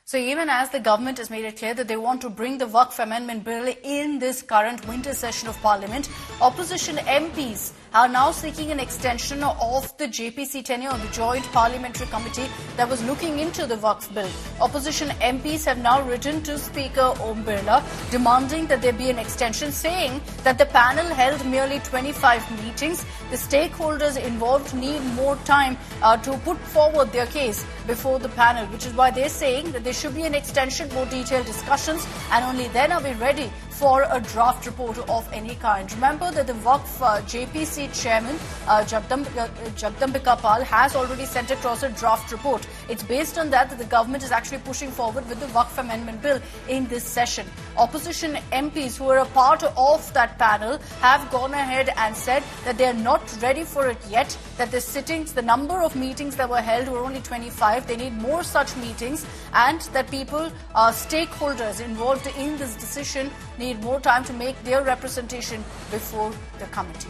So even as the government has made it clear that they want to bring the WAQF Amendment Bill in this current winter session of Parliament, opposition MPs are now seeking an extension of the JPC tenure, the Joint Parliamentary Committee that was looking into the WAQF bill. Opposition MPs have now written to Speaker Om Birla demanding that there be an extension, saying that the panel held merely 25 meetings. The stakeholders involved need more time to put forward their case before the panel, which is why they're saying that there should be an extension, more detailed discussions, and only then are we ready for a draft report of any kind. Remember that the WAQF JPC chairman, Jagdambika Pal, has already sent across a draft report. It's based on that the government is actually pushing forward with the WAQF Amendment Bill in this session. Opposition MPs who are a part of that panel have gone ahead and said that they are not ready for it yet, that the number of meetings that were held were only 25. They need more such meetings, and that stakeholders involved in this decision need more time to make their representation before the committee.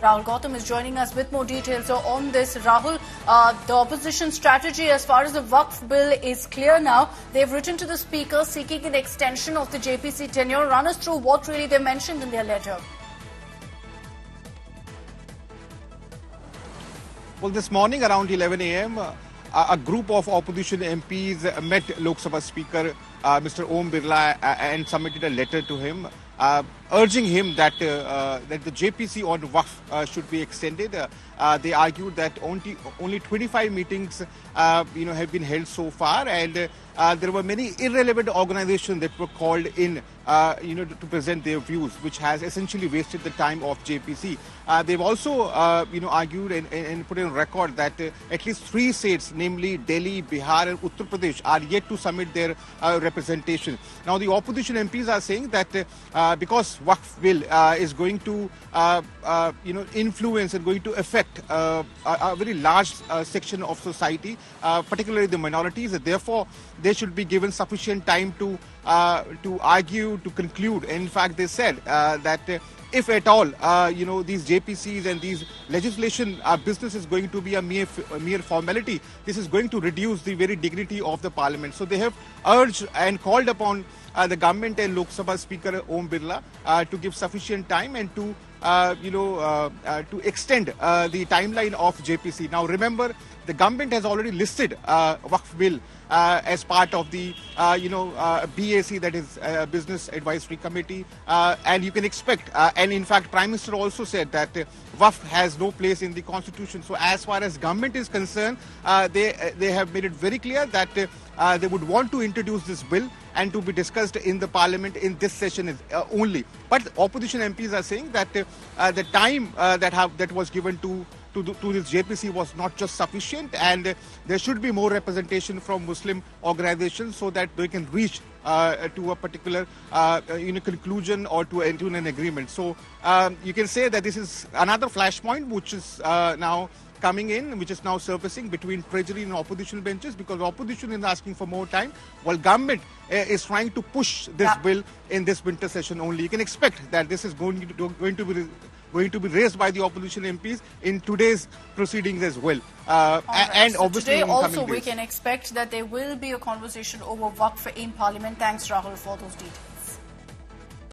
Rahul Gautam is joining us with more details on this. Rahul, the opposition strategy as far as the WAQF bill is clear now. They've written to the Speaker seeking an extension of the JPC tenure. Run us through what really they mentioned in their letter. Well, this morning around 11 a.m., a group of opposition MPs met Lok Sabha Speaker Mr. Om Birla and submitted a letter to him, urging him that the JPC on WAQF should be extended. They argued that only 25 meetings have been held so far, and there were many irrelevant organizations that were called in to present their views, which has essentially wasted the time of JPC. They've also argued and put in record that at least 3 states, namely Delhi, Bihar and Uttar Pradesh, are yet to submit their representation. Now the opposition MPs are saying that because WAQF bill is going to influence and going to affect a very large section of society, particularly the minorities, therefore they should be given sufficient time to argue, to conclude. In fact, they said that if at all, these JPCs and these legislation business is going to be a mere formality, this is going to reduce the very dignity of the parliament. So they have urged and called upon the government and Lok Sabha Speaker Om Birla to give sufficient time and to extend the timeline of JPC. Now remember, the government has already listed WAQF bill as part of the BAC, that is Business Advisory Committee, and you can expect, and in fact Prime Minister also said that WAQF has no place in the Constitution. So as far as government is concerned, they have made it very clear that they would want to introduce this bill and to be discussed in the parliament in this session only. But opposition MPs are saying that the time that was given to this JPC was not just sufficient, and there should be more representation from Muslim organizations so that they can reach to a particular conclusion or to an agreement. So you can say that this is another flashpoint which is now coming in, which is now surfacing between Treasury and opposition benches, because opposition is asking for more time, while government is trying to push this bill in this winter session only. You can expect that this is going to be raised by the opposition MPs in today's proceedings as well. And so obviously today in also coming we days. can expect that there will be a conversation over WAQF in Parliament. Thanks, Rahul, for those details.